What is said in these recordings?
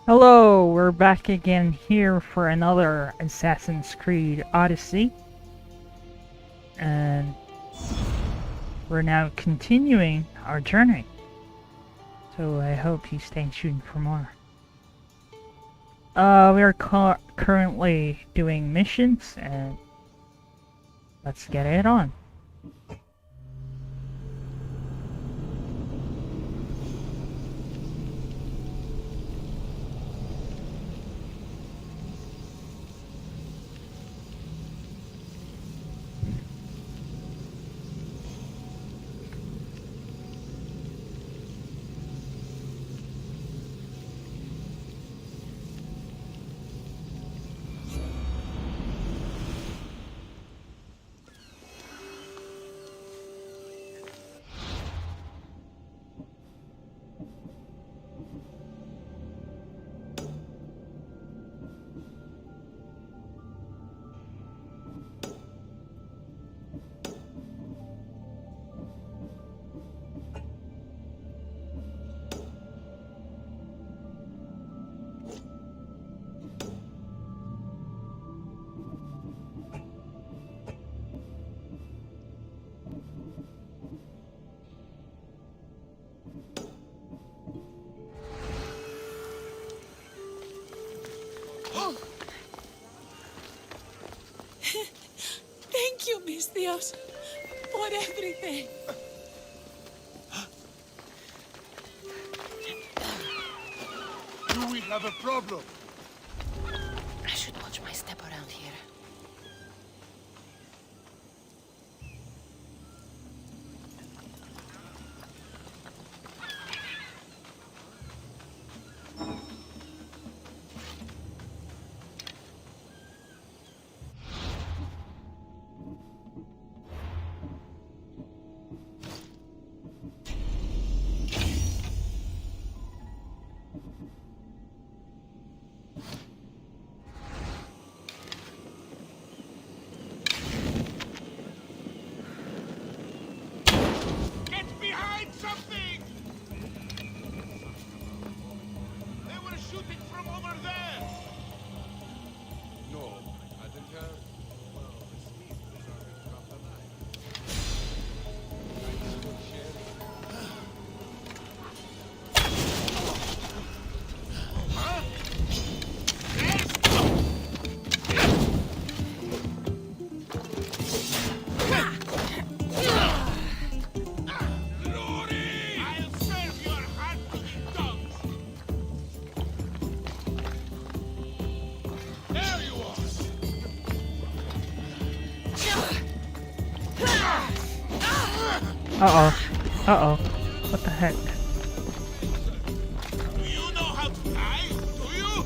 Hello, we're back again here for another Assassin's Creed Odyssey. And we're now continuing our journey. So I hope you stay tuned for more. We're currently doing missions, and let's get it on. Thank you, Odysseus, for everything. Do we have a problem? I should watch my step around here. Uh-oh. What the heck? Do you know how to die? Do you?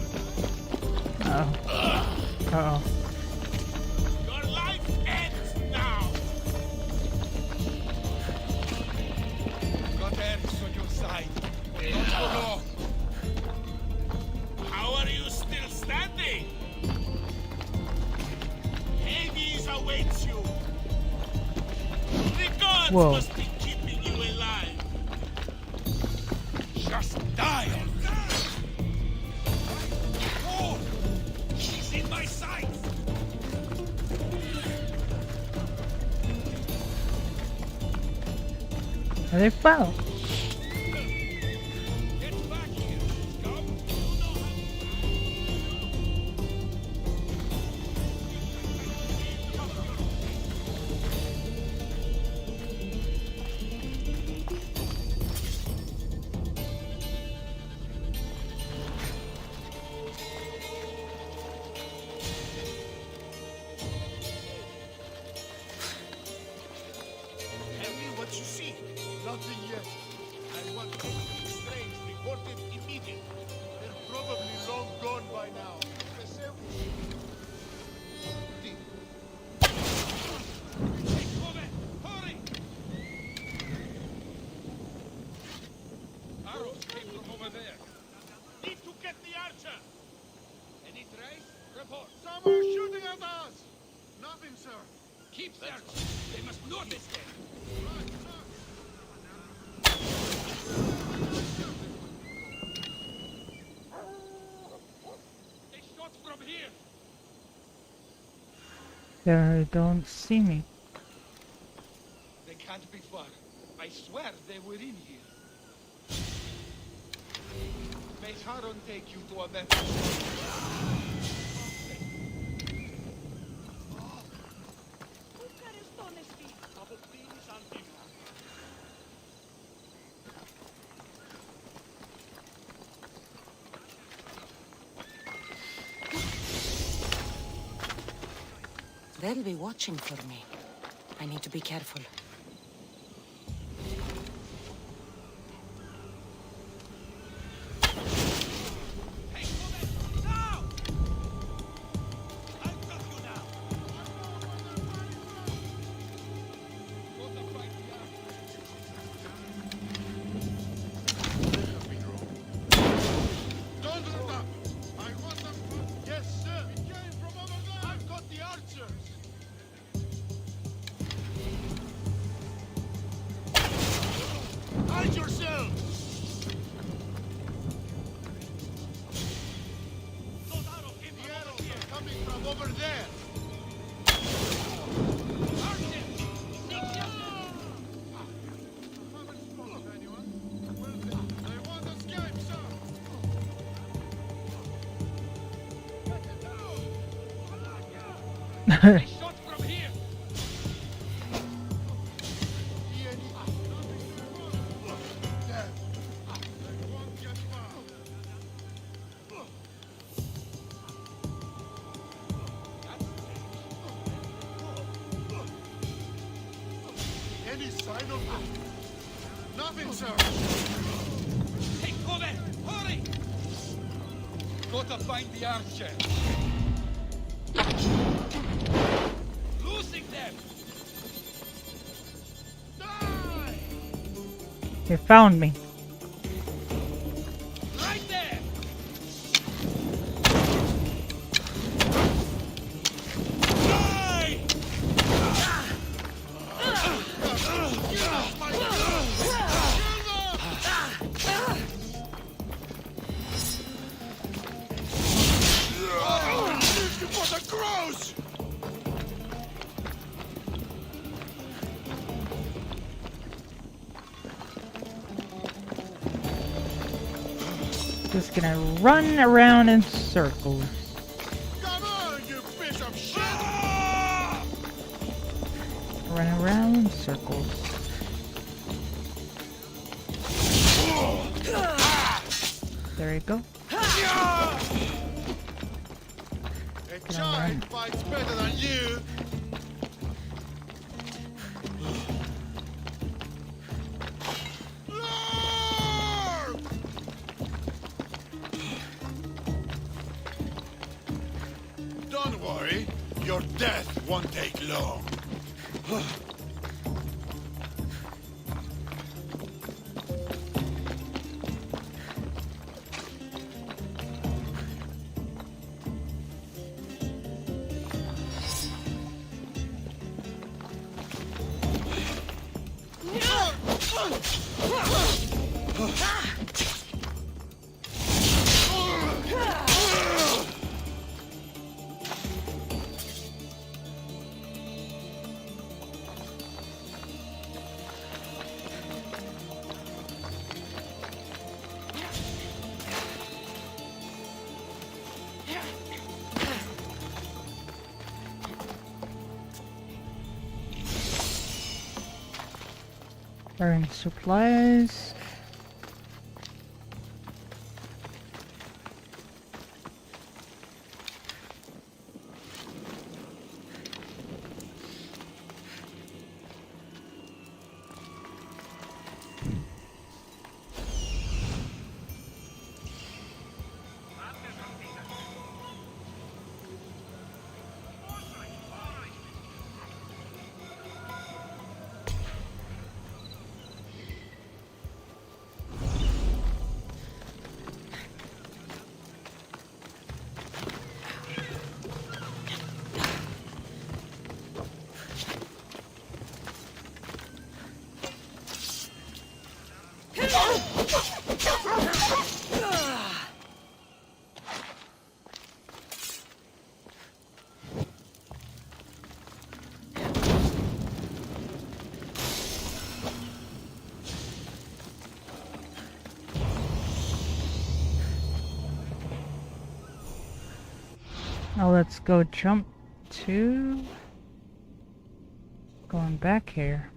Uh-oh. Your life ends now. Got Eris on your side. Don't go long. How are you still standing? Hades awaits you. The gods must be keeping you alive. Just die already. Oh, she's in my sights. And they fell. Get back here, scum. You know how Tell me what you see. Nothing yet. I want anything strange reported immediately. They're probably long gone by now. Take cover! Hurry! Arrows came from over there. Need to get the archer. Any trace? Report. Some are shooting at us. Nothing, sir. Keep searching. They must notice them. Right, sir. here. They don't see me. They can't be far. I swear they were in here. May Charon take you to a better. They'll be watching for me. I need to be careful. Hide yourself! The arrows are coming from over there! They won't escape, sir! Shot from here! Any sign of them? Nothing, sir! Take cover! Hurry! Gotta find the archer! Losing them! Die! They found me. Right there! Die! For the crows! Just gonna run around in circles. Come on, you piece of shit! Run around in circles. There you go. A giant fights better than you! Lord! Don't worry, your death won't take long. Burn supplies. Now let's go jump to... Going back here.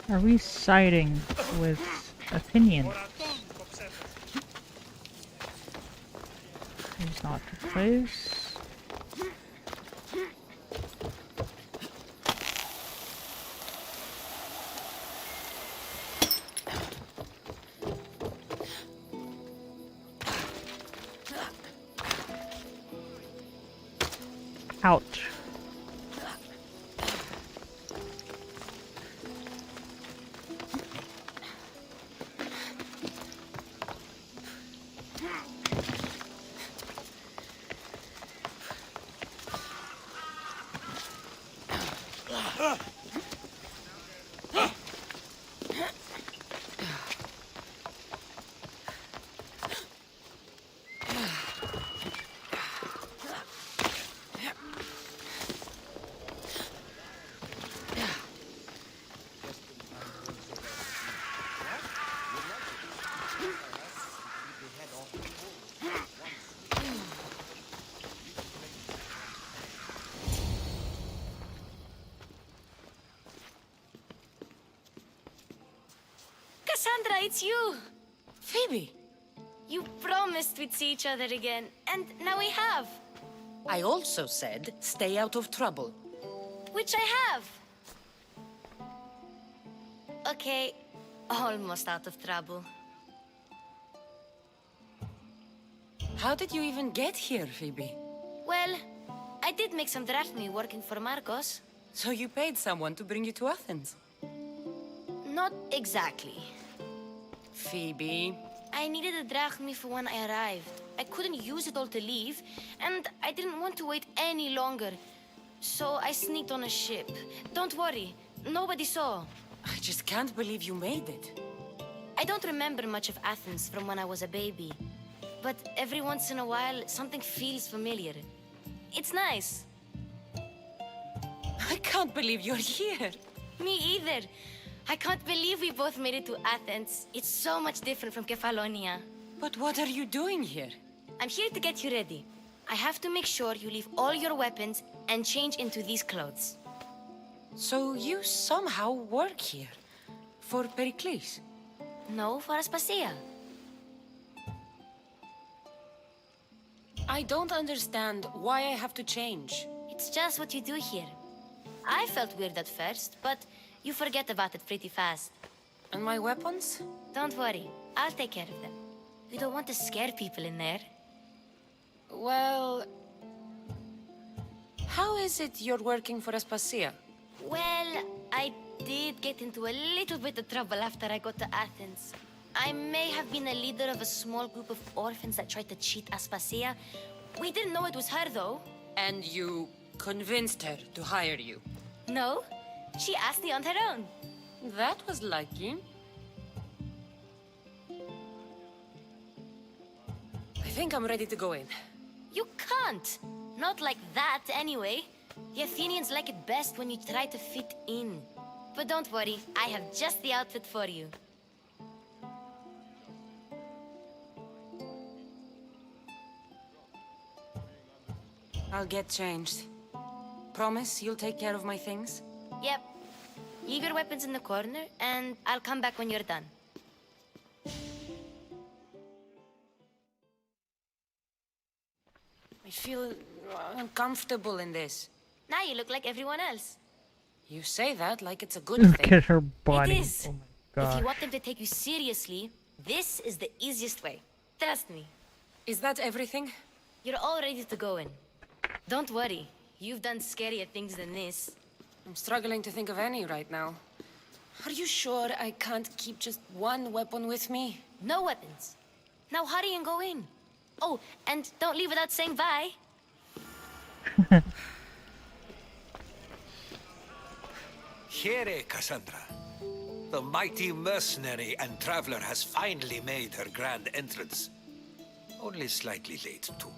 Are we siding with opinion? He's not the place. Ouch. Cassandra, it's you! Phoebe, You promised we'd see each other again, and now we have. I also said stay out of trouble. Which I have. Okay, almost out of trouble. How did you even get here, Phoebe? Well, I did make some drachmi working for Marcos. So you paid someone to bring you to Athens? Not exactly. Phoebe... I needed a drachmi for when I arrived. I couldn't use it all to leave, and I didn't want to wait any longer. So I sneaked on a ship. Don't worry, nobody saw. I just can't believe you made it. I don't remember much of Athens from when I was a baby. But every once in a while, something feels familiar. It's nice. I can't believe you're here. Me either. I can't believe we both made it to Athens. It's so much different from Kefalonia. But what are you doing here? I'm here to get you ready. I have to make sure you leave all your weapons and change into these clothes. So you somehow work here? For Pericles? No, for Aspasia. I don't understand why I have to change. It's just what you do here. I felt weird at first, but you forget about it pretty fast. And my weapons? Don't worry, I'll take care of them. We don't want to scare people in there. Well... How is it you're working for Aspasia? Well, I did get into a little bit of trouble after I got to Athens. I may have been a leader of a small group of orphans that tried to cheat Aspasia. We didn't know it was her, though. And you convinced her to hire you? No, she asked me on her own. That was lucky. I think I'm ready to go in. You can't. Not like that, anyway. The Athenians like it best when you try to fit in. But don't worry, I have just the outfit for you. I'll get changed. Promise you'll take care of my things? Yep. Leave your weapons in the corner, and I'll come back when you're done. I feel uncomfortable in this. Now you look like everyone else. You say that like it's a good Look thing. at her body. It is. Oh my If god. you want them to take you seriously, this is the easiest way. Trust me. Is that everything? You're all ready to go in. Don't worry. You've done scarier things than this. I'm struggling to think of any right now. Are you sure I can't keep just one weapon with me? No weapons. Now hurry and go in. Oh, and don't leave without saying bye. Here, Cassandra. The mighty mercenary and traveler has finally made her grand entrance. Only slightly late, too.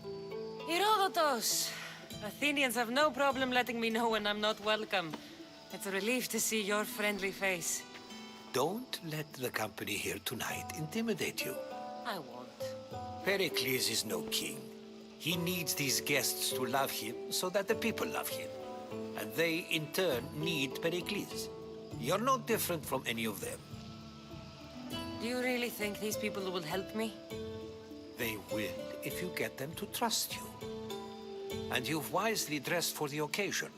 Herodotus! Athenians have no problem letting me know when I'm not welcome. It's a relief to see your friendly face. Don't let the company here tonight intimidate you. I won't. Pericles is no king. He needs these guests to love him so that the people love him. And they, in turn, need Pericles. You're no different from any of them. Do you really think these people will help me? They will if you get them to trust you. And you've wisely dressed for the occasion.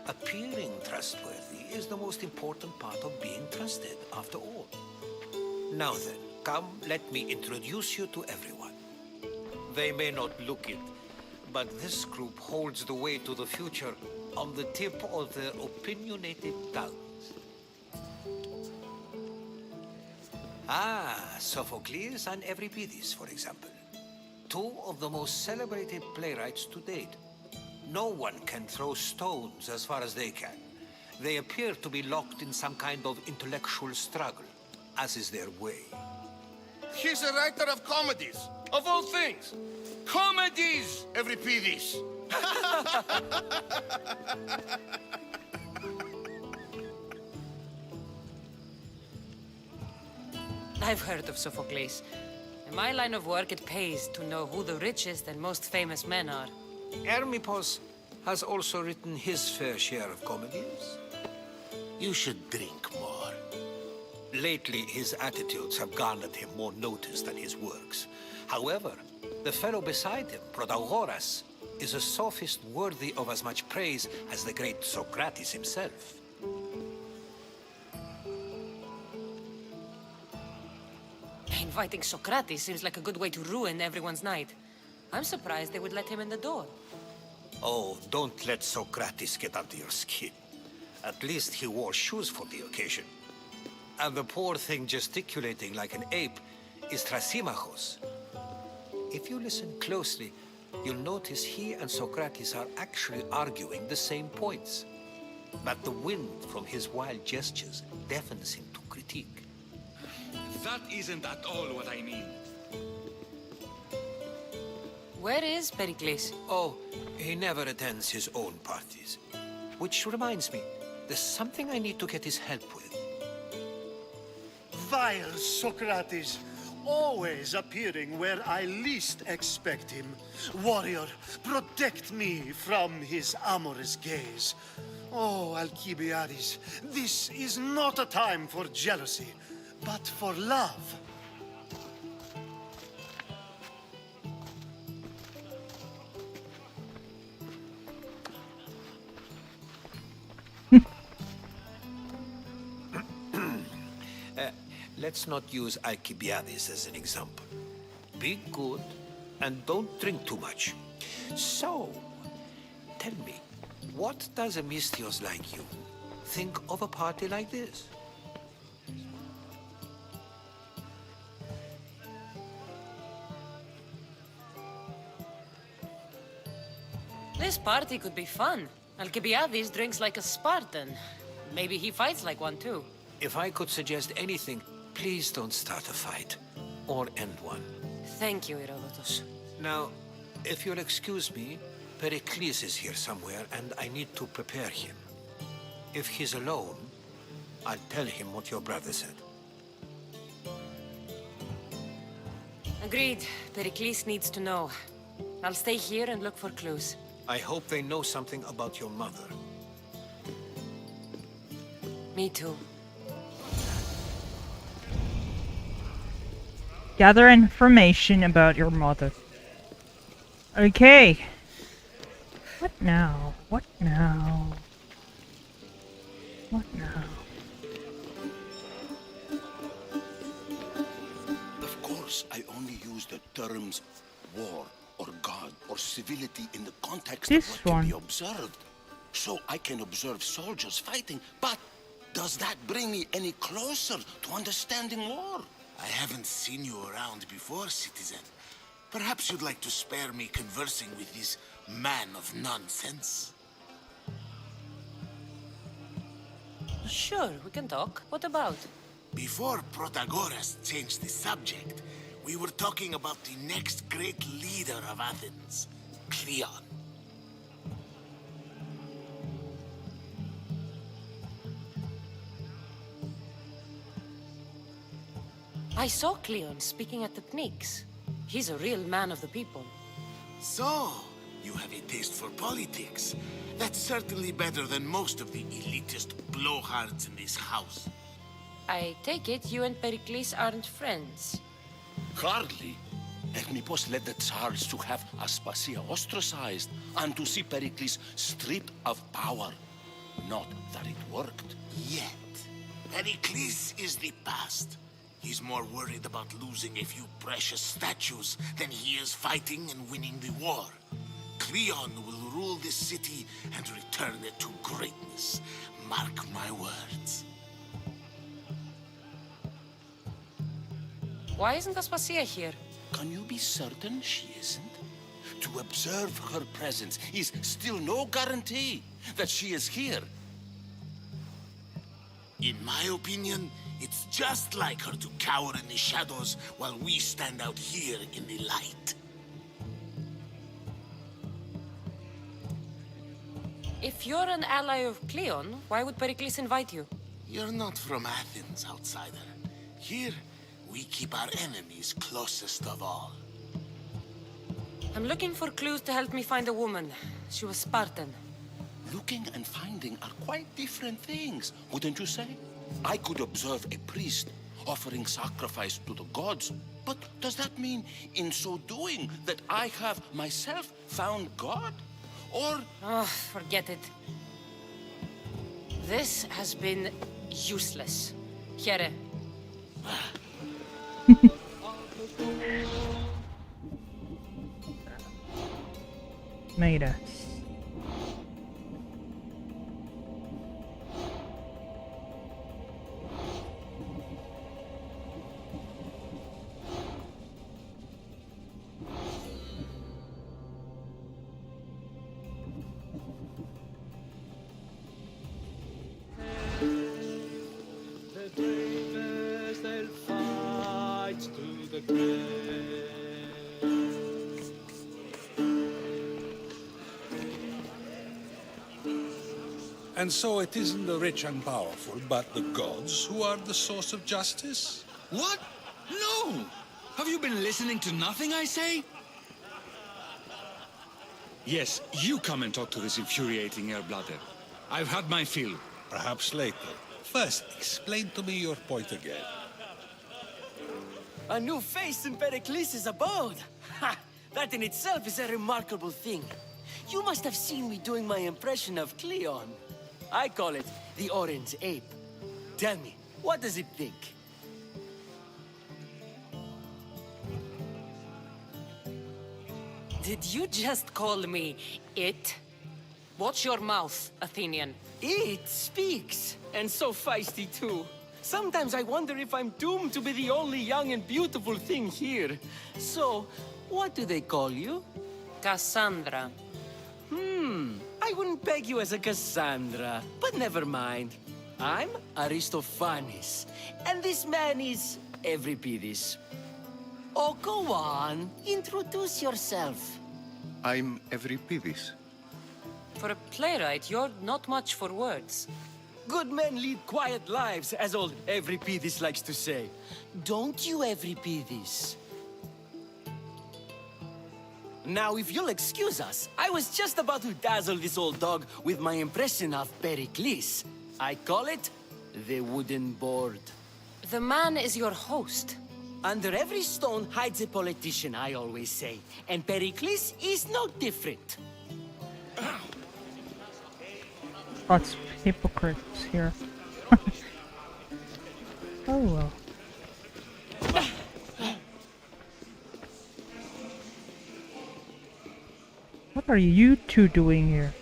Appearing trustworthy is the most important part of being trusted, after all. Now then, come, let me introduce you to everyone. They may not look it, but this group holds the way to the future on the tip of their opinionated tongues. Sophocles and Euripides, for example. Two of the most celebrated playwrights to date. No one can throw stones as far as they can. They appear to be locked in some kind of intellectual struggle, as is their way. He's a writer of comedies, of all things. Comedies, Euripides. I've heard of Sophocles. In my line of work, it pays to know who the richest and most famous men are. Hermippos has also written his fair share of comedies. You should drink more. Lately, his attitudes have garnered him more notice than his works. However, the fellow beside him, Protagoras, is a sophist worthy of as much praise as the great Socrates himself. Inviting Socrates seems like a good way to ruin everyone's night. I'm surprised they would let him in the door. Oh, don't let Socrates get under your skin. At least he wore shoes for the occasion. And the poor thing gesticulating like an ape is Thrasymachos. If you listen closely, you'll notice he and Socrates are actually arguing the same points. But the wind from his wild gestures deafens him to critique. That isn't at all what I mean. Where is Pericles? Oh, he never attends his own parties. Which reminds me, there's something I need to get his help with. Vile Socrates, always appearing where I least expect him. Warrior, protect me from his amorous gaze. Oh, Alcibiades, this is not a time for jealousy, but for love. Let's not use Alcibiades as an example. Be good and don't drink too much. So, tell me, what does a Mystios like you think of a party like this? This party could be fun. Alcibiades drinks like a Spartan. Maybe he fights like one too. If I could suggest anything, please don't start a fight or end one. Thank you, Herodotus. Now, if you'll excuse me, Pericles is here somewhere and I need to prepare him. If he's alone, I'll tell him what your brother said. Agreed. Pericles needs to know. I'll stay here and look for clues. I hope they know something about your mother. Me too. Gather information about your mother. Okay. What now? What now? What now? Of course, I only use the terms war or god or civility in the context This of what can be one. observed. so I can observe soldiers fighting, but does that bring me any closer to understanding war? I haven't seen you around before, citizen. Perhaps you'd like to spare me conversing with this man of nonsense? Sure, we can talk. What about? Before Protagoras changed the subject, we were talking about the next great leader of Athens, Cleon. I saw Cleon speaking at the Pnyx. He's a real man of the people. So, you have a taste for politics. That's certainly better than most of the elitist blowhards in this house. I take it you and Pericles aren't friends. Hardly. Hermippos led the Tsars to have Aspasia ostracized and to see Pericles stripped of power. Not that it worked. Yet, Pericles is the past. He's more worried about losing a few precious statues than he is fighting and winning the war. Cleon will rule this city and return it to greatness. Mark my words. Why isn't Aspasia here? Can you be certain she isn't? To observe her presence is still no guarantee that she is here. In my opinion, it's just like her to cower in the shadows while we stand out here in the light. If you're an ally of Cleon, why would Pericles invite you? You're not from Athens, outsider. Here, we keep our enemies closest of all. I'm looking for clues to help me find a woman. She was Spartan. Looking and finding are quite different things, wouldn't you say? I could observe a priest offering sacrifice to the gods, but does that mean, in so doing, that I have myself found God? Or... Oh, forget it. This has been useless. Here. Maida. And so it isn't the rich and powerful, but the gods who are the source of justice? What? No! Have you been listening to nothing I say? Yes, you come and talk to this infuriating airbladder. I've had my fill. Perhaps later. First, explain to me your point again. A new face in Pericles' abode! Ha! That in itself is a remarkable thing. You must have seen me doing my impression of Cleon. I call it the Orange Ape. Tell me, what does it think? Did you just call me it? Watch your mouth, Athenian. It speaks, and so feisty too. Sometimes I wonder if I'm doomed to be the only young and beautiful thing here. So, what do they call you? Cassandra. I wouldn't peg you as a Cassandra, but never mind. I'm Aristophanes, and this man is Euripides. Oh, go on. Introduce yourself. I'm Euripides. For a playwright, you're not much for words. Good men lead quiet lives, as old Euripides likes to say. Don't you, Euripides? Now, if you'll excuse us, I was just about to dazzle this old dog with my impression of Pericles. I call it the wooden board. The man is your host. Under every stone hides a politician, I always say. And Pericles is no different. Lots of hypocrites here. Oh well. What are you two doing here?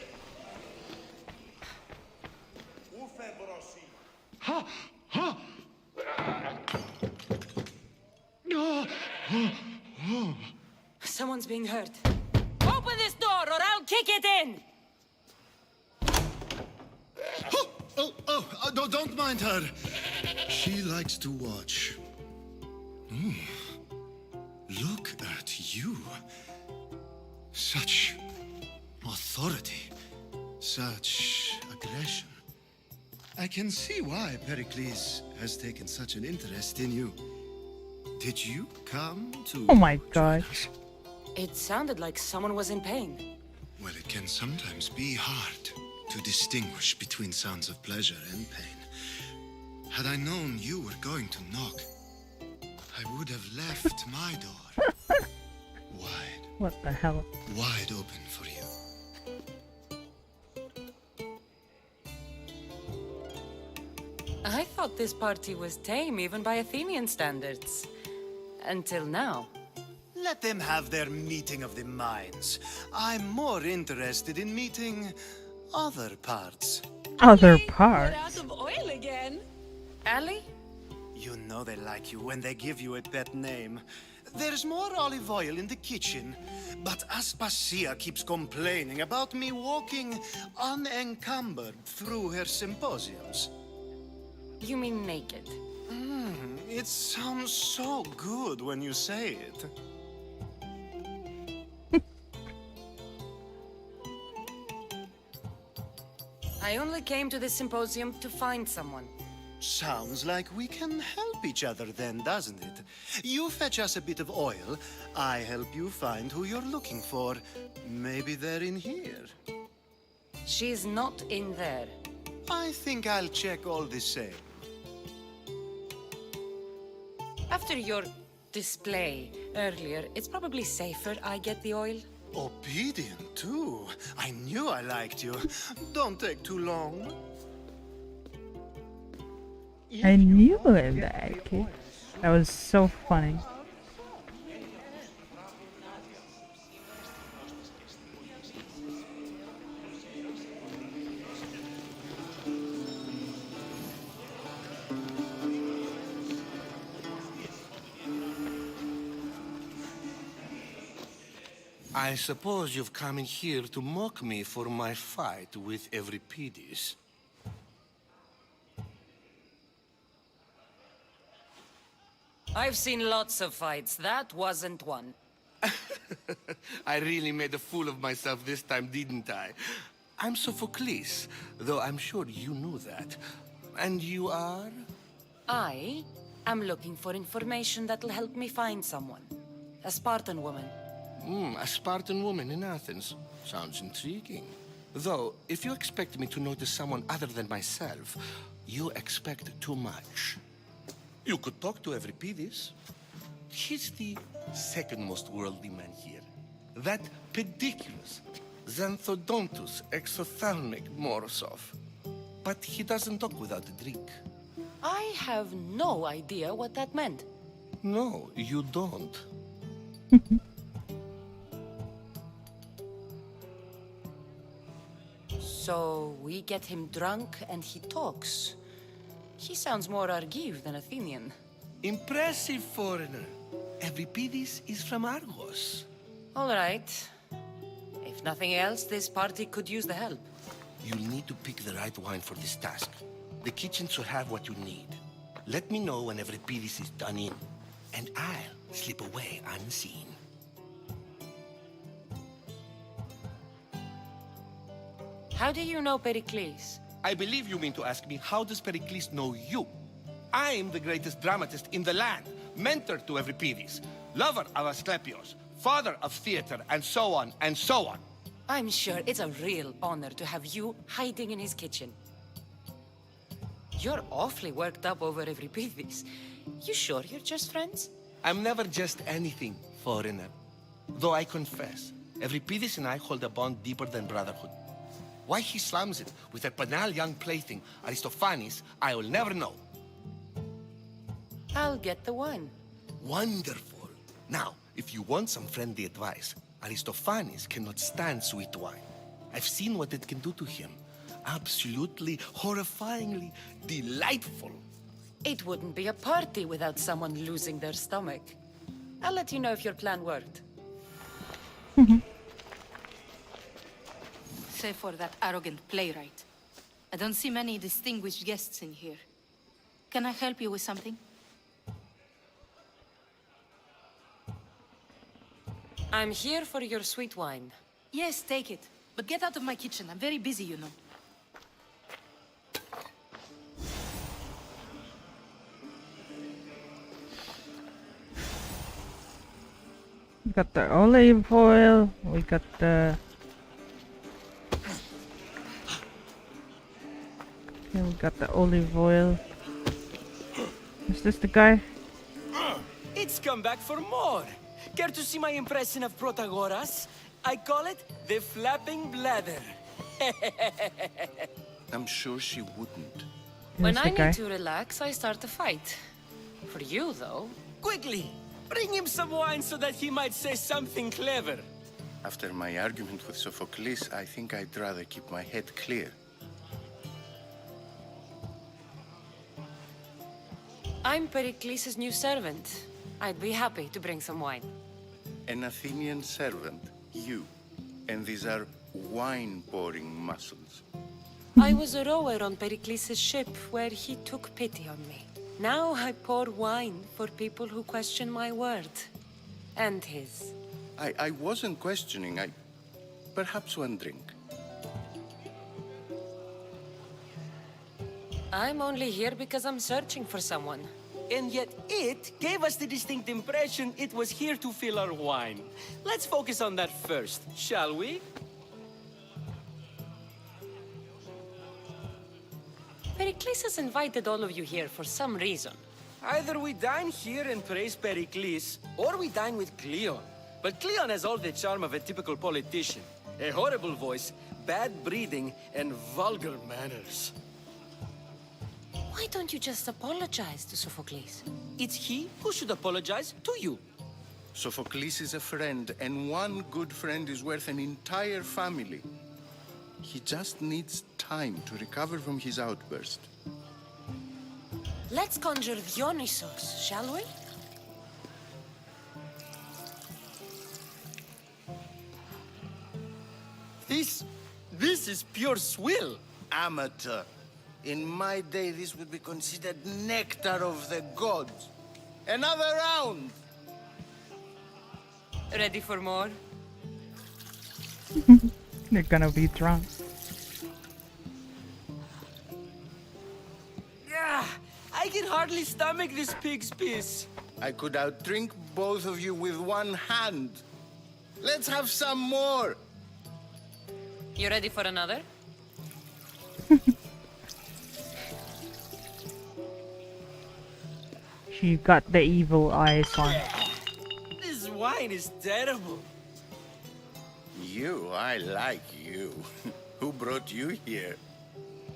Someone's being hurt. Open this door or I'll kick it in! No, don't mind her. She likes to watch. Look at you. Such authority. Such aggression. I can see why Pericles has taken such an interest in you. Did you come to... Oh my gosh. It sounded like someone was in pain. Well, it can sometimes be hard to distinguish between sounds of pleasure and pain. Had I known you were going to knock, I would have left my door wide. What the hell? Wide open for you. I thought this party was tame even by Athenian standards. Until now. Let them have their meeting of the minds. I'm more interested in meeting other parts. Other We're parts? out of oil again. Ali? You know they like you when they give you a pet name. There's more olive oil in the kitchen, but Aspasia keeps complaining about me walking unencumbered through her symposiums. You mean naked? It sounds so good when you say it. I only came to this symposium to find someone. Sounds like we can help each other then, doesn't it? You fetch us a bit of oil, I help you find who you're looking for. Maybe they're in here. She's not in there. I think I'll check all the same. After your display earlier, it's probably safer I get the oil. Obedient, too. I knew I liked you. Don't take too long. I knew it, that kid. That was so funny. I suppose you've come in here to mock me for my fight with Euripides. I've seen lots of fights. That wasn't one. I really made a fool of myself this time, didn't I? I'm Sophocles, though I'm sure you knew that. And you are? I am looking for information that'll help me find someone. A Spartan woman. A Spartan woman in Athens. Sounds intriguing. Though, if you expect me to notice someone other than myself, you expect too much. You could talk to Euripides. He's the second most worldly man here. That pediculous, xanthodontus exophthalmic Morosov. But he doesn't talk without a drink. I have no idea what that meant. No, you don't. So we get him drunk and he talks. He sounds more Argive than Athenian. Impressive foreigner. Euripides is from Argos. All right. If nothing else, this party could use the help. You'll need to pick the right wine for this task. The kitchen should have what you need. Let me know when Euripides is done in, and I'll slip away unseen. How do you know Pericles? I believe you mean to ask me, how does Pericles know you? I'm the greatest dramatist in the land, mentor to Euripides, lover of Asclepios, father of theater, and so on, and so on. I'm sure it's a real honor to have you hiding in his kitchen. You're awfully worked up over Euripides. You sure you're just friends? I'm never just anything, foreigner. Though I confess, Euripides and I hold a bond deeper than brotherhood. Why he slams it with a banal young plaything, Aristophanes, I will never know. I'll get the wine. Wonderful. Now, if you want some friendly advice, Aristophanes cannot stand sweet wine. I've seen what it can do to him. absolutely, horrifyingly delightful. It wouldn't be a party without someone losing their stomach. I'll let you know if your plan worked. Save for that arrogant playwright. I don't see many distinguished guests in here. Can I help you with something? I'm here for your sweet wine. Yes, take it. But get out of my kitchen. I'm very busy, you know. We got the olive oil. We got the... Okay, we got the olive oil. Is this the guy? It's come back for more. Care to see my impression of Protagoras? I call it the flapping bladder. I'm sure she wouldn't. When Here's I the guy. need to relax, I start a fight. For you, though. Quickly, bring him some wine so that he might say something clever. After my argument with Sophocles, I think I'd rather keep my head clear. I'm Pericles' new servant. I'd be happy to bring some wine. An Athenian servant, you. And these are wine-pouring muscles. I was a rower on Pericles' ship where he took pity on me. Now I pour wine for people who question my word. And his. I wasn't questioning. Perhaps one drink. I'm only here because I'm searching for someone. And yet it gave us the distinct impression it was here to fill our wine. Let's focus on that first, shall we? Pericles has invited all of you here for some reason. Either we dine here and praise Pericles, or we dine with Cleon. But Cleon has all the charm of a typical politician. A horrible voice, bad breeding, and vulgar manners. Why don't you just apologize to Sophocles? It's he who should apologize to you. Sophocles is a friend, and one good friend is worth an entire family. He just needs time to recover from his outburst. Let's conjure Dionysos, shall we? This is pure swill. Amateur. In my day, this would be considered nectar of the gods. Another round! Ready for more? They're gonna be drunk. Yeah, I can hardly stomach this pig's piss. I could outdrink both of you with one hand. Let's have some more! You ready for another? She got the evil eyes on. This wine is terrible. You, I like you. Who brought you here?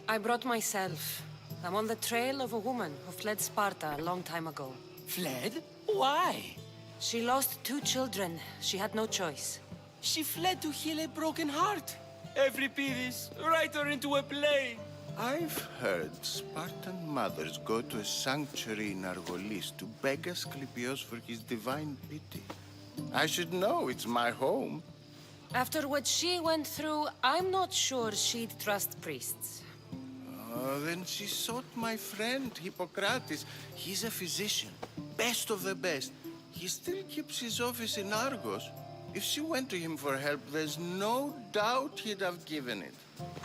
I brought myself. I'm on the trail of a woman who fled Sparta a long time ago. Fled? Why? She lost 2 children. She had no choice. She fled to heal a broken heart. Euripides, write her into a play. I've heard Spartan mothers go to a sanctuary in Argolis to beg Asclepios for his divine pity. I should know, it's my home. After what she went through, I'm not sure she'd trust priests. Then she sought my friend, Hippocrates. He's a physician, best of the best. He still keeps his office in Argos. If she went to him for help, there's no doubt he'd have given it.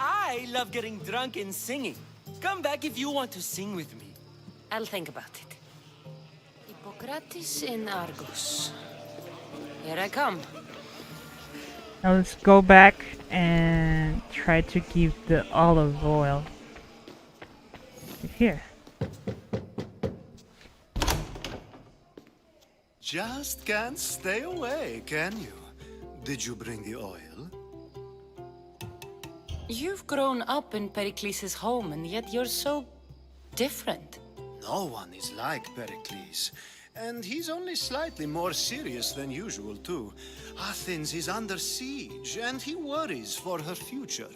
I love getting drunk and singing. Come back if you want to sing with me. I'll think about it. Hippocrates in Argos. Here I come. Now let's go back and try to keep the olive oil. Here. Just can't stay away, can you? Did you bring the oil? You've grown up in Pericles' home, and yet you're so different. No one is like Pericles. And he's only slightly more serious than usual, too. Athens is under siege, and he worries for her future.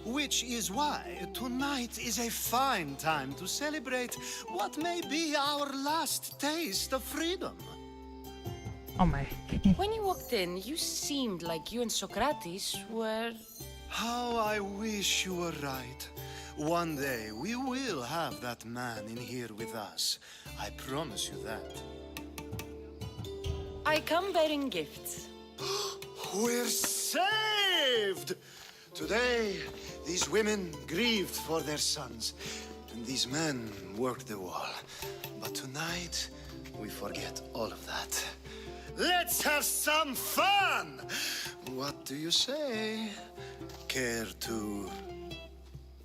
Which is why tonight is a fine time to celebrate what may be our last taste of freedom. Oh my. When you walked in, you seemed like you and Socrates were... How I wish you were right. One day we will have that man in here with us. I promise you that. I come bearing gifts. We're saved! Today, these women grieved for their sons, and these men worked the wall. But tonight, we forget all of that. Let's have some fun! What do you say? Care to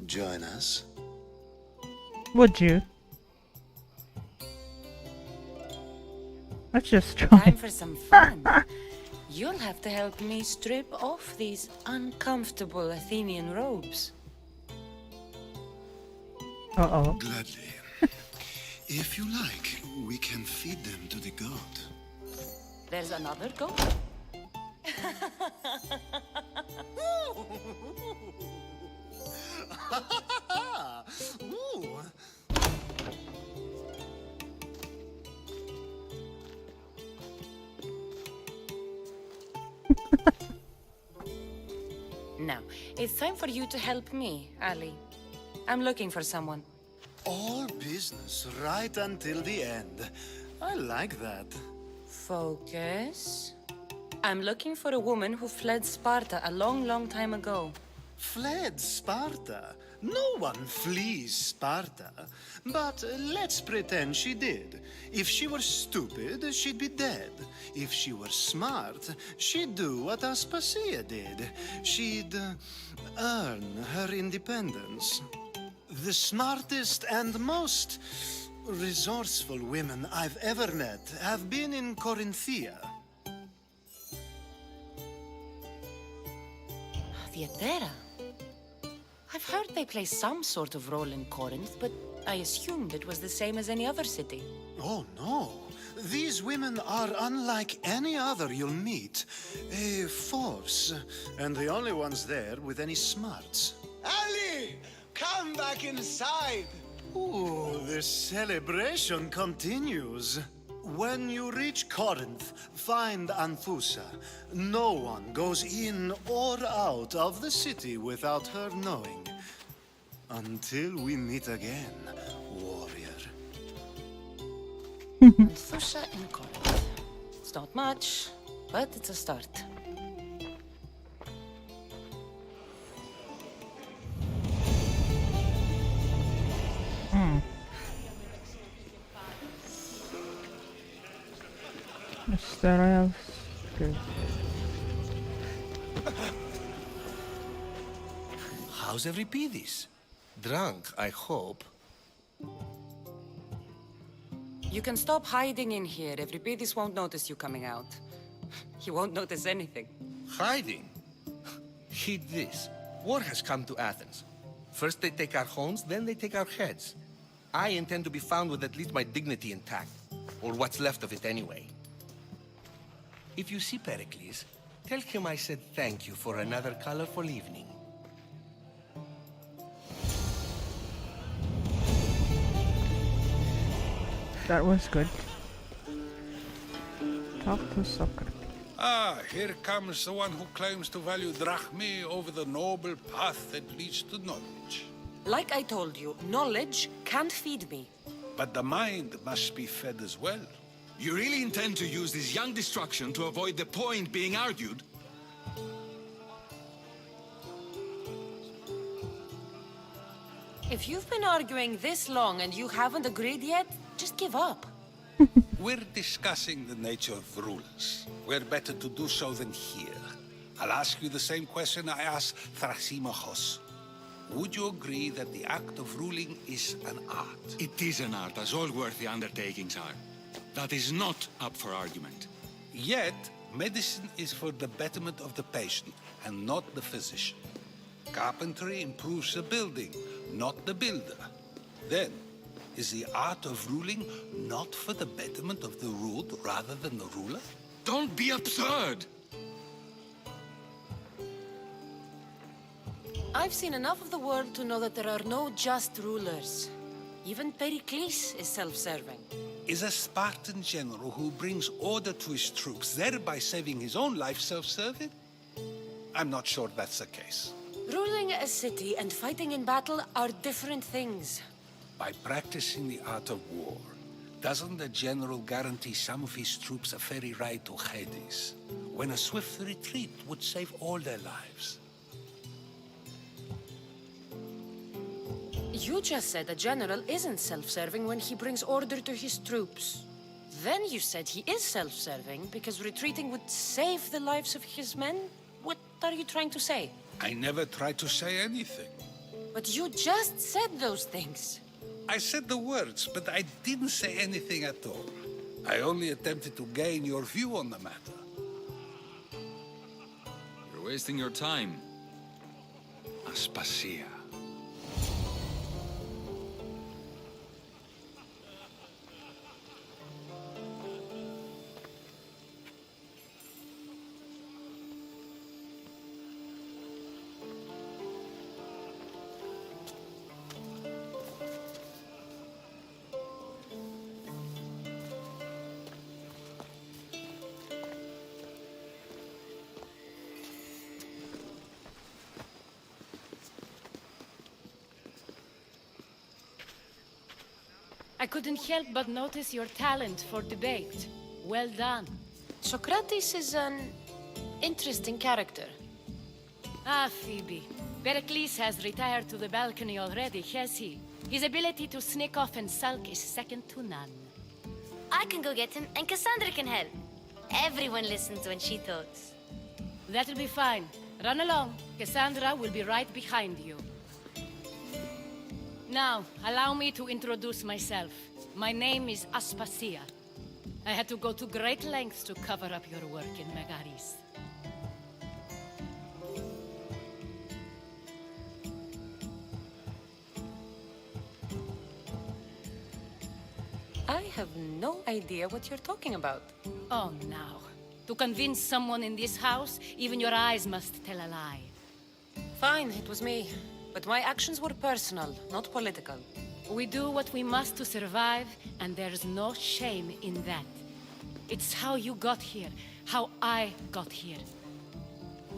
join us? Would you? Let's just try. Time for some fun. You'll have to help me strip off these uncomfortable Athenian robes. Uh-oh. Gladly. If you like, we can feed them to the god. There's another goat? Ooh. Now, it's time for you to help me, Ali. I'm looking for someone. All business right until the end. I like that. Focus. I'm looking for a woman who fled Sparta a long, long time ago. Fled Sparta? No one flees Sparta. But let's pretend she did. If she were stupid, she'd be dead. If she were smart, she'd do what Aspasia did. She'd earn her independence. The smartest and most resourceful women I've ever met have been in Corinthia. Theatera. I've heard they play some sort of role in Corinth, but I assumed it was the same as any other city. Oh, no. These women are unlike any other you'll meet. A force, and the only ones there with any smarts. Ali! Come back inside! Ooh, the celebration continues. When you reach Corinth, find Anfusa. No one goes in or out of the city without her knowing. Until we meet again, warrior. Anfusa in Corinth. It's not much, but it's a start. Mr. Else. Good. How's Euripides? Drunk, I hope. You can stop hiding in here. Euripides won't notice you coming out. He won't notice anything. Hiding? Heed this. War has come to Athens. First they take our homes, then they take our heads. I intend to be found with at least my dignity intact. Or what's left of it anyway. If you see Pericles, tell him I said thank you for another colorful evening. That was good. Talk to Socrates. Ah, here comes the one who claims to value drachmae over the noble path that leads to knowledge. Like I told you, knowledge can't feed me. But the mind must be fed as well. You really intend to use this young destruction to avoid the point being argued? If you've been arguing this long and you haven't agreed yet, just give up. We're discussing the nature of rulers. Where better to do so than here? I'll ask you the same question I asked Thrasymachos. Would you agree that the act of ruling is an art? It is an art, as all worthy undertakings are. That is not up for argument. Yet, medicine is for the betterment of the patient and not the physician. Carpentry improves the building, not the builder. Then, is the art of ruling not for the betterment of the ruled rather than the ruler? Don't be absurd! I've seen enough of the world to know that there are no just rulers. Even Pericles is self-serving. Is a Spartan general who brings order to his troops, thereby saving his own life, self-serving? I'm not sure that's the case. Ruling a city and fighting in battle are different things. By practicing the art of war, doesn't the general guarantee some of his troops a ferry ride to Hades, when a swift retreat would save all their lives? You just said a general isn't self-serving when he brings order to his troops. Then you said he is self-serving because retreating would save the lives of his men? What are you trying to say? I never tried to say anything. But you just said those things. I said the words, but I didn't say anything at all. I only attempted to gain your view on the matter. You're wasting your time. Aspasia. I couldn't help but notice your talent for debate. Well done. Socrates is an interesting character. Ah, Phoebe. Pericles has retired to the balcony already, has he? His ability to sneak off and sulk is second to none. I can go get him, and Cassandra can help. Everyone listens when she talks. That'll be fine. Run along. Cassandra will be right behind you. Now, allow me to introduce myself. My name is Aspasia. I had to go to great lengths to cover up your work in Megaris. I have no idea what you're talking about. Oh, now. To convince someone in this house, even your eyes must tell a lie. Fine, it was me. But my actions were personal, not political. We do what we must to survive, and there's no shame in that. It's how you got here, how I got here.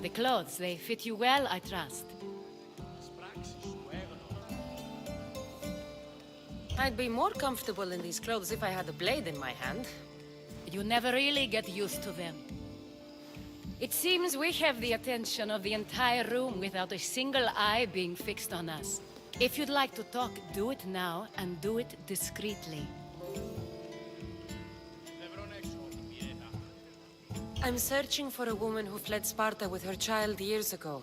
The clothes, they fit you well, I trust. I'd be more comfortable in these clothes if I had a blade in my hand. You never really get used to them. It seems we have the attention of the entire room without a single eye being fixed on us. If you'd like to talk, do it now, and do it discreetly. I'm searching for a woman who fled Sparta with her child years ago.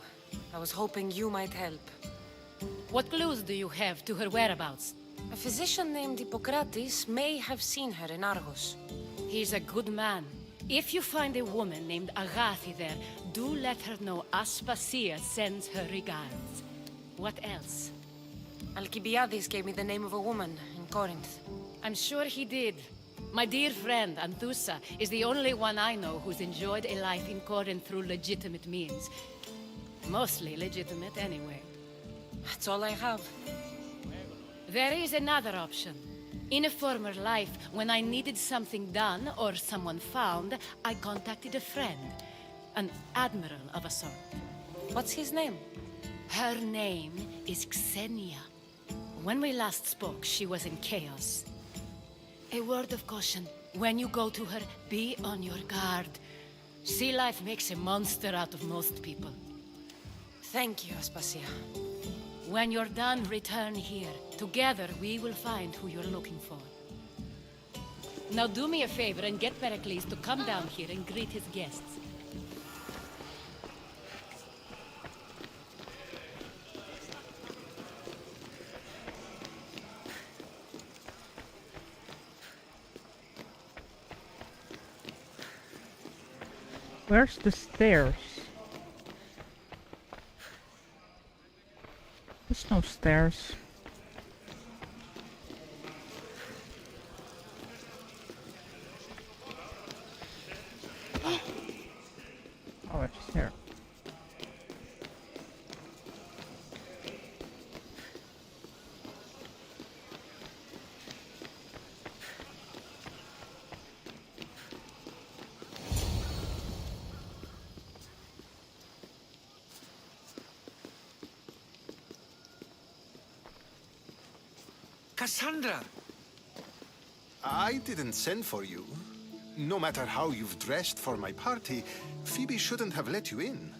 I was hoping you might help. What clues do you have to her whereabouts? A physician named Hippocrates may have seen her in Argos. He's a good man. If you find a woman named Agathi there, do let her know Aspasia sends her regards. What else? Alcibiades gave me the name of a woman in Corinth. I'm sure he did. My dear friend, Anthusa, is the only one I know who's enjoyed a life in Corinth through legitimate means. Mostly legitimate, anyway. That's all I have. There is another option. In a former life, when I needed something done or someone found, I contacted a friend. An admiral of a sort. What's his name? Her name is Xenia. When we last spoke, she was in chaos. A word of caution. When you go to her, be on your guard. Sea life makes a monster out of most people. Thank you, Aspasia. When you're done, return here. Together, we will find who you're looking for. Now do me a favor and get Pericles to come down here and greet his guests. Where's the stairs? There's no stairs. Oh, it's here. Cassandra! I didn't send for you. No matter how you've dressed for my party, Phoebe shouldn't have let you in.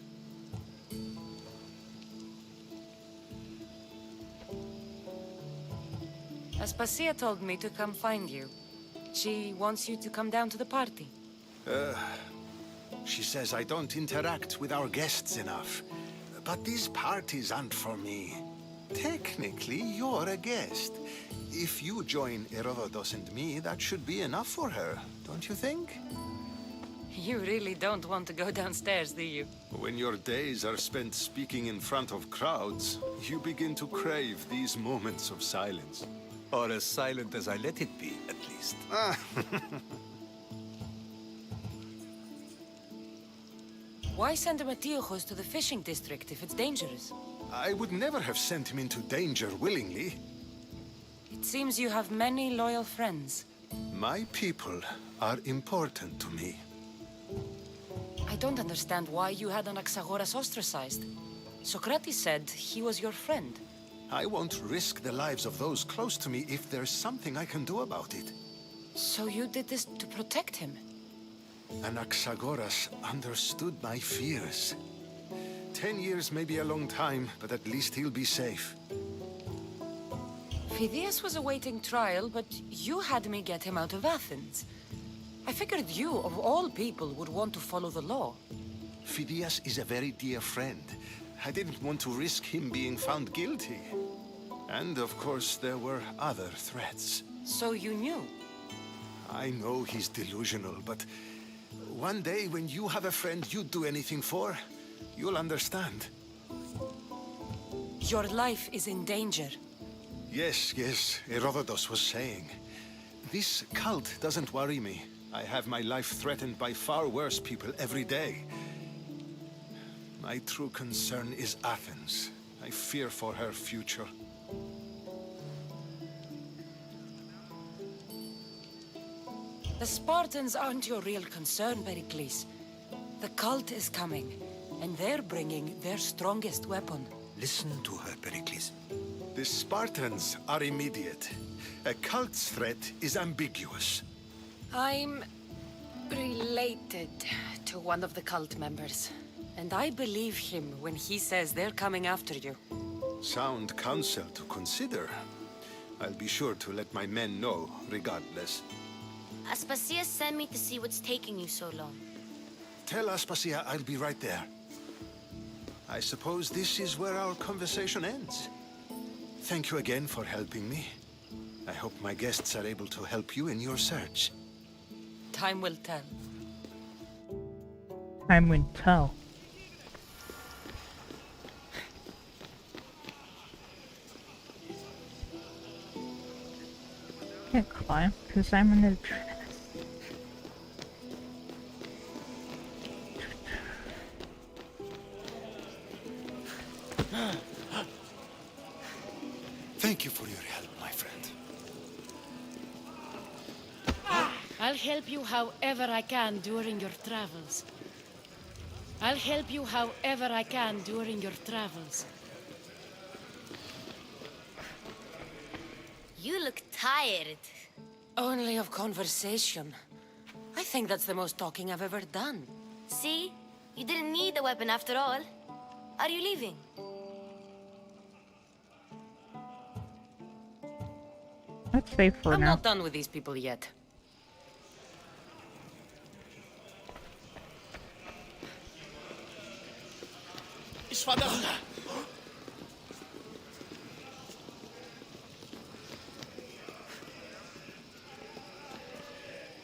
Aspasia told me to come find you. She wants you to come down to the party. She says I don't interact with our guests enough. But these parties aren't for me. Technically, you're a guest. If you join Herodotus and me, that should be enough for her, don't you think? You really don't want to go downstairs, do you? When your days are spent speaking in front of crowds, you begin to crave these moments of silence. Or as silent as I let it be, at least. Why send Matiojos to the fishing district if it's dangerous? I would never have sent him into danger willingly. It seems you have many loyal friends. My people are important to me. I don't understand why you had Anaxagoras ostracized. Socrates said he was your friend. I won't risk the lives of those close to me if there's something I can do about it. So you did this to protect him? Anaxagoras understood my fears. 10 years may be a long time, but at least he'll be safe. Phidias was awaiting trial, but you had me get him out of Athens. I figured you, of all people, would want to follow the law. Phidias is a very dear friend. I didn't want to risk him being found guilty. And of course, there were other threats. So you knew? I know he's delusional, but one day when you have a friend you'd do anything for, you'll understand. Your life is in danger. Yes, Herodotus was saying. This cult doesn't worry me. I have my life threatened by far worse people every day. My true concern is Athens. I fear for her future. The Spartans aren't your real concern, Pericles. The cult is coming, and they're bringing their strongest weapon. Listen to her, Pericles. The Spartans are immediate. A cult's threat is ambiguous. I'm related to one of the cult members, and I believe him when he says they're coming after you. Sound counsel to consider. I'll be sure to let my men know, regardless. Aspasia sent me to see what's taking you so long. Tell Aspasia I'll be right there. I suppose this is where our conversation ends. Thank you again for helping me. I hope my guests are able to help you in your search. Time will tell. Time will tell. Can't climb because I'm in a dress. Thank you for your help, my friend. I'll help you however I can during your travels. I'll help you however I can during your travels. You look tired. Only of conversation. I think that's the most talking I've ever done. See? You didn't need the weapon after all. Are you leaving? Let's stay for I'm now. not done with these people yet.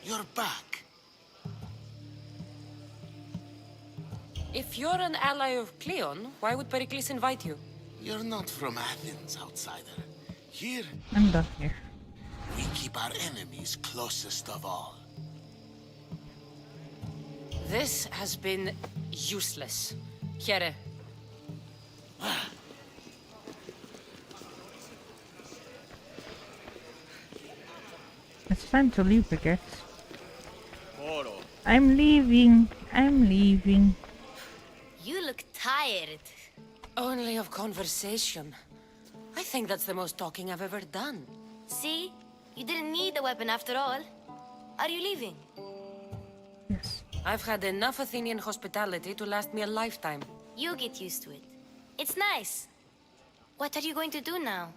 You're back. If you're an ally of Cleon, why would Pericles invite you? You're not from Athens, outsider. Here, I'm done here. we keep our enemies closest of all. This has been useless. Here. It's time to leave, I guess. I'm leaving. I'm leaving. You look tired. Only of conversation. I think that's the most talking I've ever done. See? You didn't need a weapon after all. Are you leaving? Yes. I've had enough Athenian hospitality to last me a lifetime. You'll get used to it. It's nice. What are you going to do now?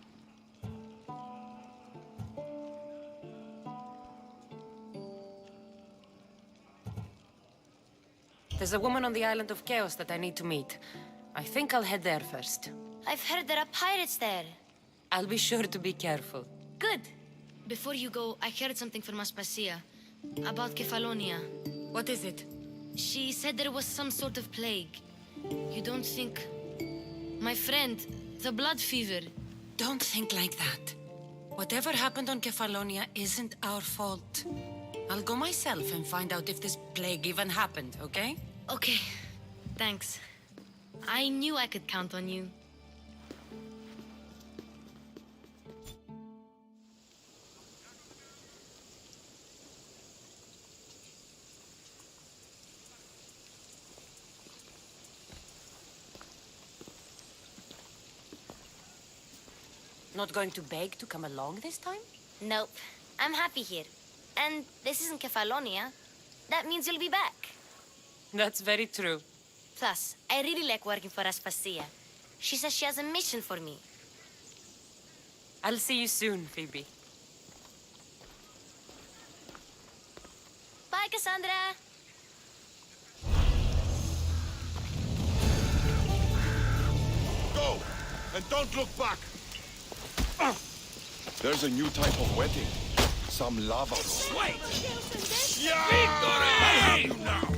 There's a woman on the island of Chaos that I need to meet. I think I'll head there first. I've heard there are pirates there. I'll be sure to be careful. Good. Before you go, I heard something from Aspasia. About Kefalonia. What is it? She said there was some sort of plague. You don't think... My friend, the blood fever. Don't think like that. Whatever happened on Kefalonia isn't our fault. I'll go myself and find out if this plague even happened, okay? Okay. Thanks. I knew I could count on you. Not going to beg to come along this time? Nope. I'm happy here. And this isn't Kefalonia. That means you'll be back. That's very true. Plus, I really like working for Aspasia. She says she has a mission for me. I'll see you soon, Phoebe. Bye, Cassandra! Go! And don't look back! There's a new type of wedding. Some lava. Wait! Yeah! Victory! I have you now!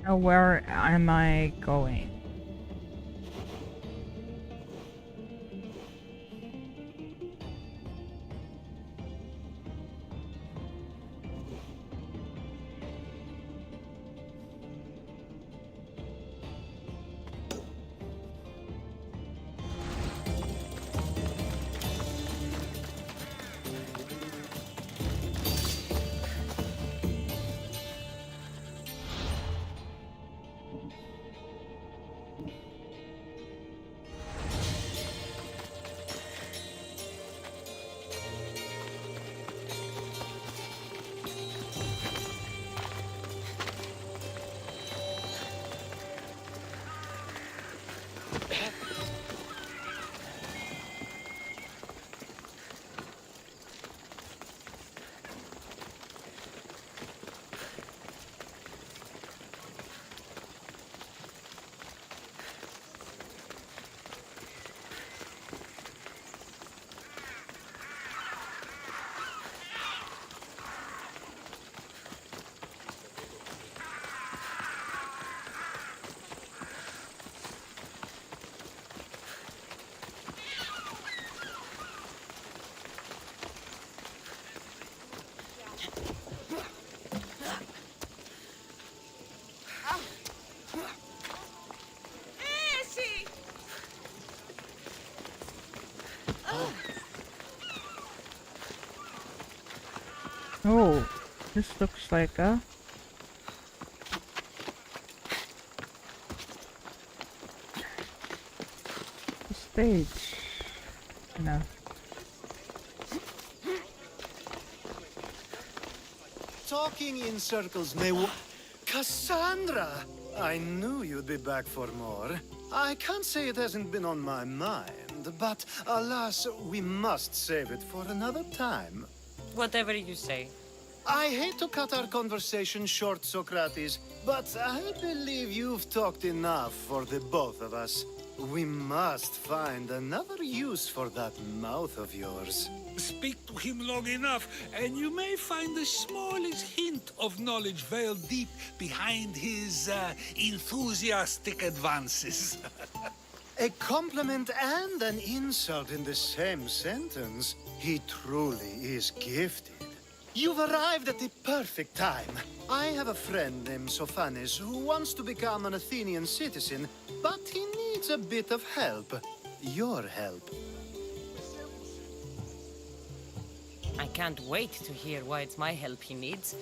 Now where am I going? Oh, this looks like a stage. No. Talking in circles may Cassandra! I knew you'd be back for more. I can't say it hasn't been on my mind, but alas, we must save it for another time. Whatever you say. I hate to cut our conversation short, Socrates, but I believe you've talked enough for the both of us. We must find another use for that mouth of yours. Speak to him long enough, and you may find the smallest hint of knowledge veiled deep behind his enthusiastic advances. A compliment and an insult in the same sentence. He truly is gifted. You've arrived at the perfect time. I have a friend named Sophanis who wants to become an Athenian citizen, but he needs a bit of help. Your help. I can't wait to hear why it's my help he needs.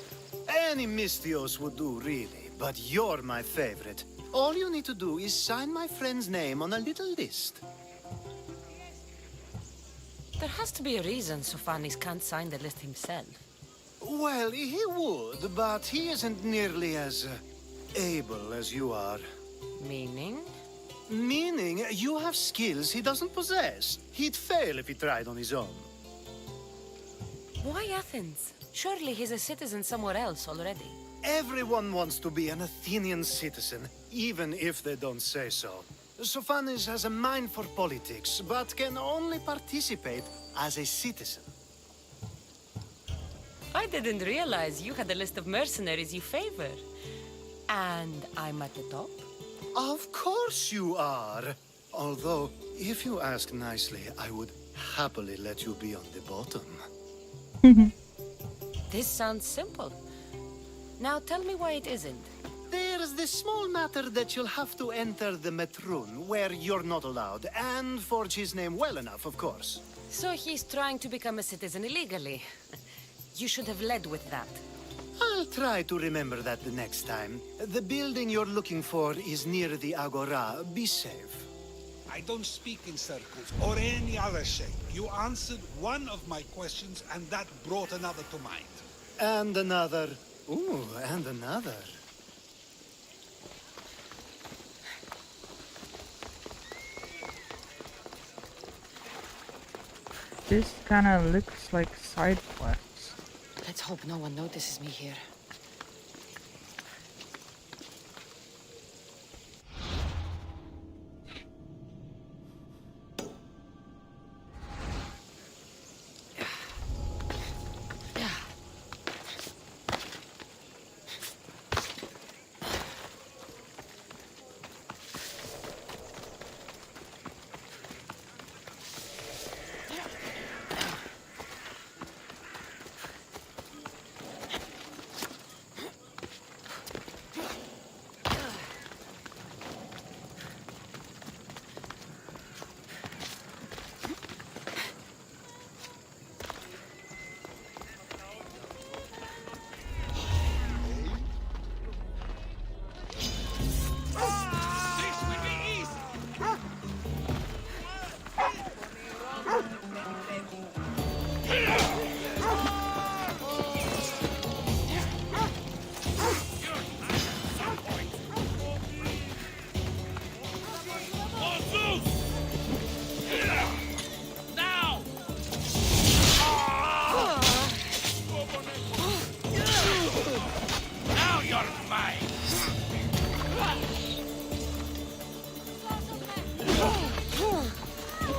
Any Mystios would do, really, but you're my favorite. All you need to do is sign my friend's name on a little list. There has to be a reason Sophanis can't sign the list himself. Well, he would, but he isn't nearly as able as you are. Meaning? Meaning, you have skills he doesn't possess. He'd fail if he tried on his own. Why Athens? Surely he's a citizen somewhere else already. Everyone wants to be an Athenian citizen, even if they don't say so. Sophanis has a mind for politics, but can only participate as a citizen. I didn't realize you had a list of mercenaries you favor. And I'm at the top? Of course you are. Although, if you ask nicely, I would happily let you be on the bottom. This sounds simple. Now tell me why it isn't. There's this small matter that you'll have to enter the Metroon, where you're not allowed, and forge his name well enough, of course. So he's trying to become a citizen illegally. You should have led with that. I'll try to remember that the next time. The building you're looking for is near the Agora. Be safe. I don't speak in circles or any other shape. You answered one of my questions, and that brought another to mind. And another. Ooh, and another. This kinda looks like side quests. Let's hope no one notices me here.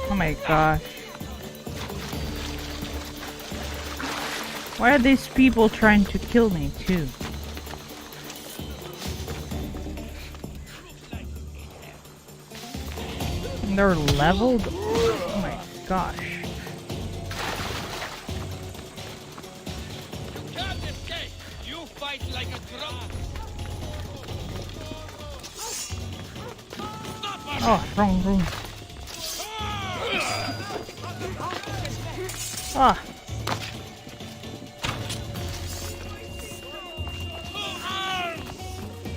Oh my gosh. Why are these people trying to kill me too? And they're leveled? Oh my gosh. You can't escape! You fight like a drunk! Oh, wrong room. Ah.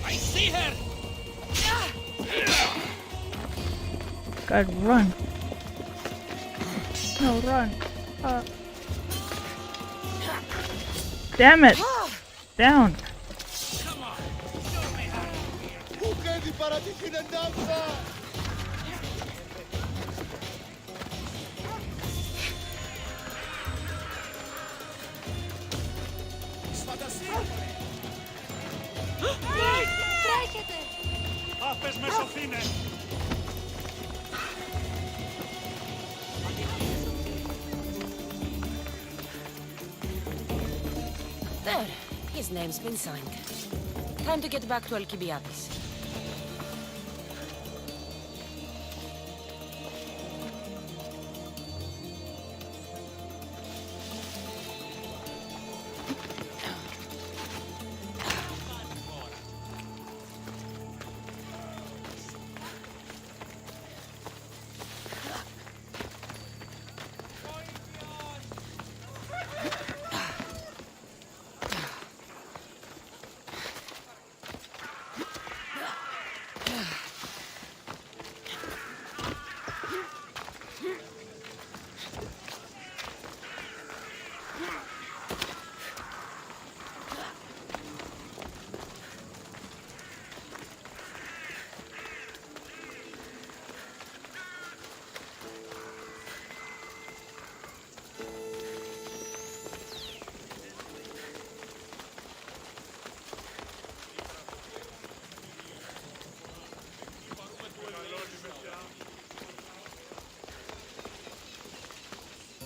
I see her! God, run. No, run. Damn it. Down. There. His name's been signed. Time to get back to Alcibiades.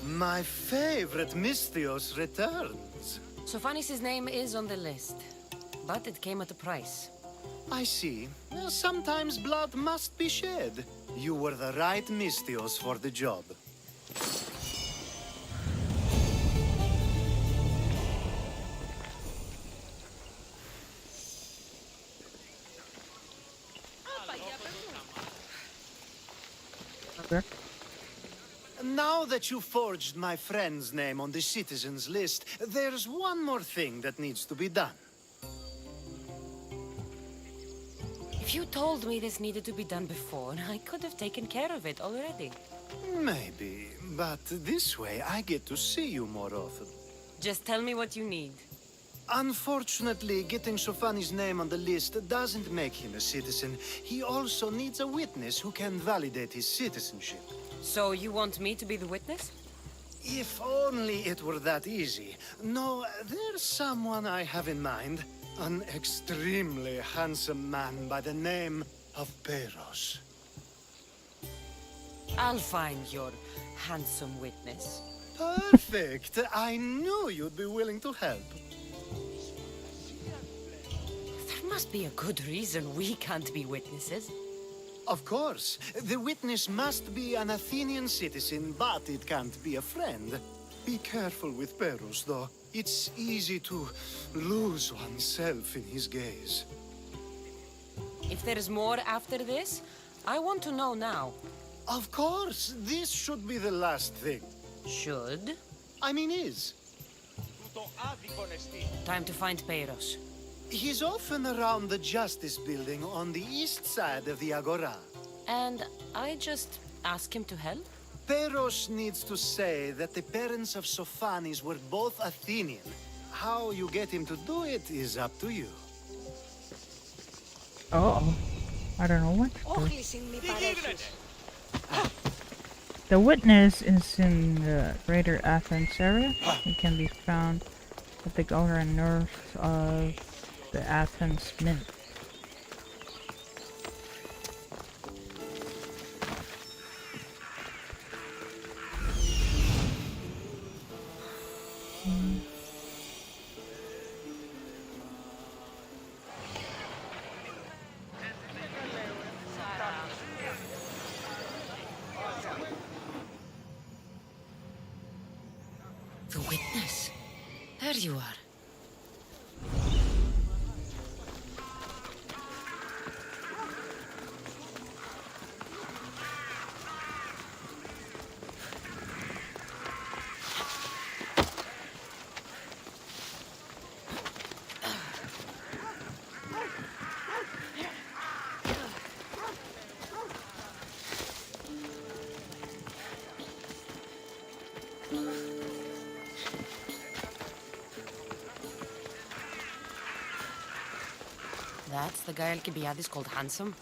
My favorite Misthios returns. Sophanis' name is on the list, but it came at a price. I see. Sometimes blood must be shed. You were the right Misthios for the job. Okay. Now that you forged my friend's name on the citizens list, there's one more thing that needs to be done. If you told me this needed to be done before, I could have taken care of it already. Maybe, but this way I get to see you more often. Just tell me what you need. Unfortunately, getting Sophanis' name on the list doesn't make him a citizen. He also needs a witness who can validate his citizenship. So you want me to be the witness? If only it were that easy. No, there's someone I have in mind. An extremely handsome man by the name of Peros. I'll find your handsome witness. Perfect! I knew you'd be willing to help. There must be a good reason we can't be witnesses. Of course. The witness must be an Athenian citizen, but it can't be a friend. Be careful with Peros, though. It's easy to lose oneself in his gaze. If there's more after this, I want to know now. Of course! This should be the last thing. Should? I mean is. Time to find Peros. He's often around the Justice Building on the east side of the Agora. And I just ask him to help? Peros needs to say that the parents of Sophanis were both Athenian. How you get him to do it is up to you. Oh, I don't know what to do. The witness is in the Greater Athens area. He can be found at the Agora north of the Athens Mint. The witness. There you are. That's the guy Alcibiades called handsome?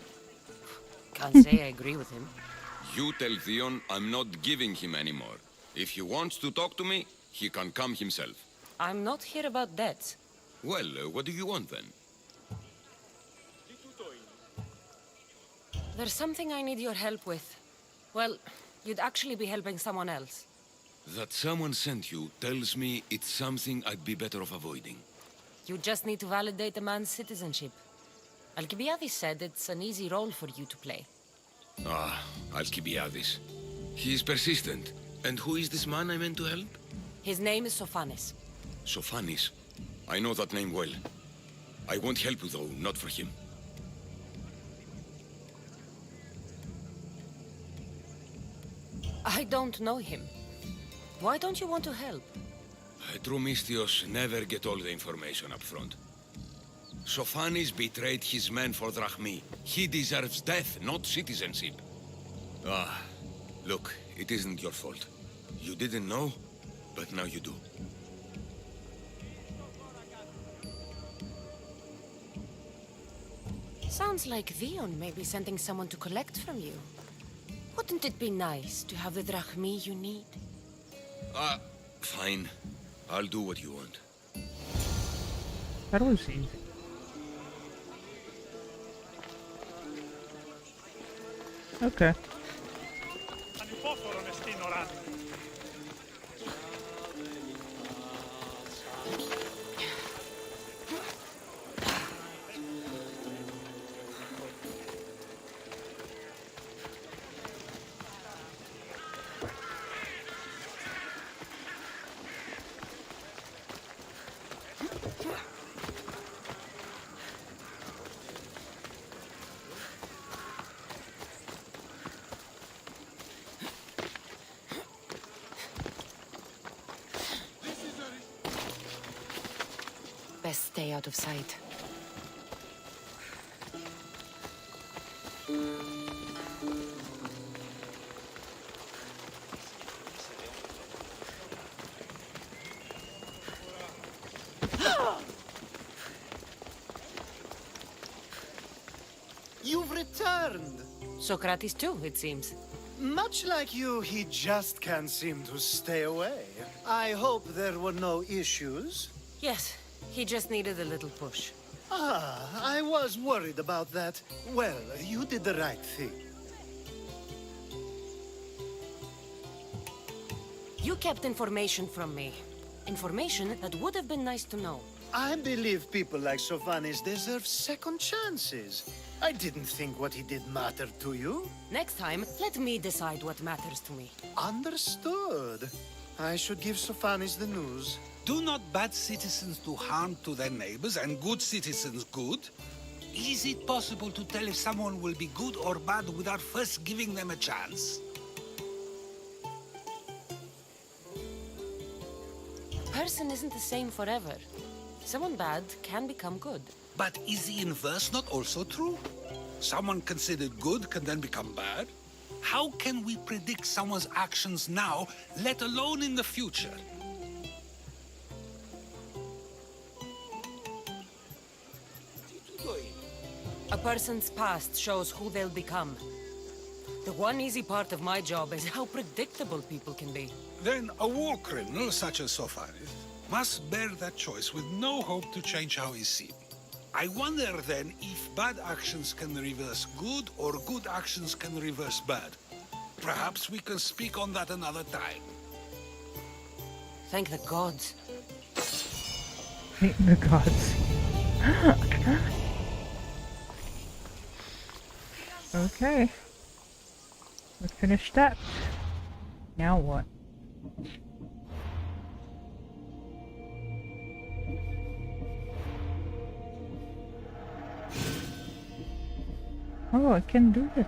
Can't say I agree with him. You tell Theon I'm not giving him anymore. If he wants to talk to me, he can come himself. I'm not here about debts. Well, what do you want then? There's something I need your help with. Well, you'd actually be helping someone else. That someone sent you tells me it's something I'd be better off avoiding. You just need to validate a man's citizenship. Alcibiades said it's an easy role for you to play. Ah, Alcibiades. He's persistent. And who is this man I meant to help? His name is Sophanis. Sophanis. I know that name well. I won't help you though, not for him. I don't know him. Why don't you want to help? True Mystios never get all the information up front. Sophanis betrayed his men for Drachmi. He deserves death, not citizenship. Ah, look, it isn't your fault. You didn't know, but now you do. Sounds like Vion may be sending someone to collect from you. Wouldn't it be nice to have the drachmi you need? Fine. I'll do what you want. That was easy. Okay. Best stay out of sight. You've returned. Socrates too, it seems. Much like you, he just can't seem to stay away. I hope there were no issues. Yes, he just needed a little push. Ah, I was worried about that. Well, you did the right thing. You kept information from me. Information that would have been nice to know. I believe people like Sophanis deserve second chances. I didn't think what he did mattered to you. Next time, let me decide what matters to me. Understood. I should give Sophanis the news. Do not bad citizens do harm to their neighbors and good citizens good? Is it possible to tell if someone will be good or bad without first giving them a chance? A person isn't the same forever. Someone bad can become good. But is the inverse not also true? Someone considered good can then become bad? How can we predict someone's actions now, let alone in the future? A person's past shows who they'll become. The one easy part of my job is how predictable people can be. Then a war criminal such as Sophanis must bear that choice with no hope to change how he's seen. I wonder then if bad actions can reverse good or good actions can reverse bad. Perhaps we can speak on that another time. Thank the gods. Thank the gods. Okay. We finished that. Now what? Oh, I can do this.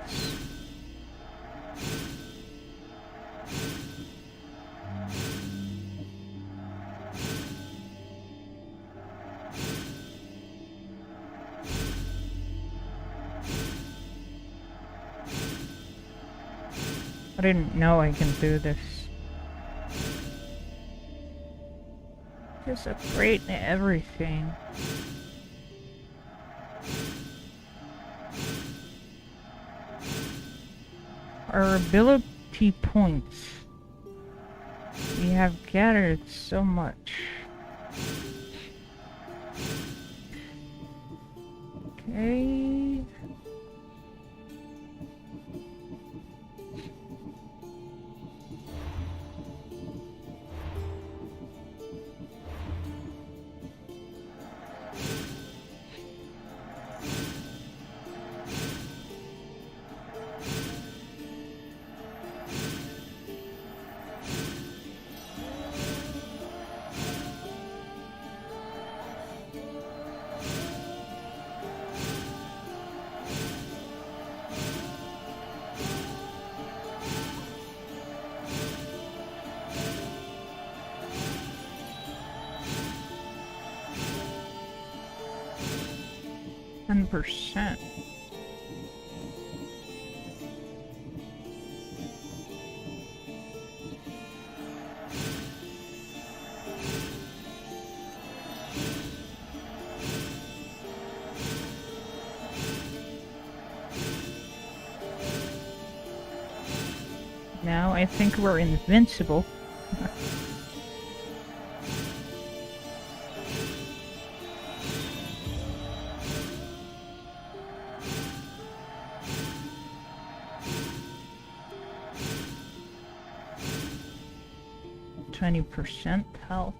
I didn't know I can do this. Just upgrade everything. Our ability points. We have gathered so much. Okay. 10%. Now I think we're invincible. %20 health.